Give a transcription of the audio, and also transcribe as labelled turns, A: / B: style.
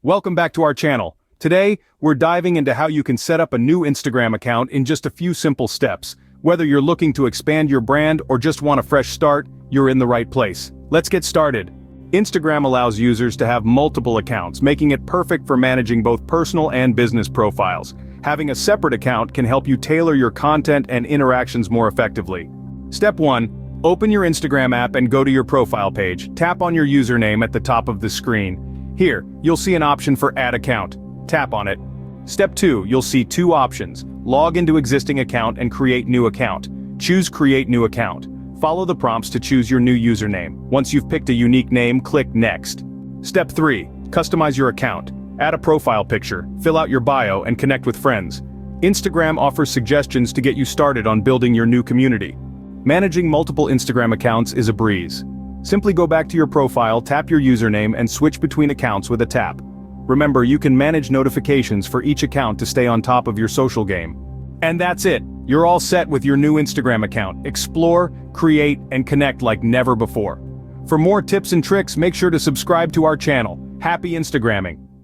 A: Welcome back to our channel. Today, we're diving into how you can set up a new Instagram account in just a few simple steps. Whether you're looking to expand your brand or just want a fresh start, you're in the right place. Let's get started. Instagram allows users to have multiple accounts, making it perfect for managing both personal and business profiles. Having a separate account can help you tailor your content and interactions more effectively. Step 1. Open your Instagram app and go to your profile page. Tap on your username at the top of the screen. Here, you'll see an option for Add Account. Tap on it. Step 2, you'll see two options. Log into existing account and create new account. Choose Create New Account. Follow the prompts to choose your new username. Once you've picked a unique name, click Next. Step 3, customize your account. Add a profile picture, fill out your bio, and connect with friends. Instagram offers suggestions to get you started on building your new community. Managing multiple Instagram accounts is a breeze. Simply go back to your profile, tap your username, and switch between accounts with a tap. Remember, you can manage notifications for each account to stay on top of your social game. And that's it. You're all set with your new Instagram account. Explore, create, and connect like never before. For more tips and tricks, make sure to subscribe to our channel. Happy Instagramming!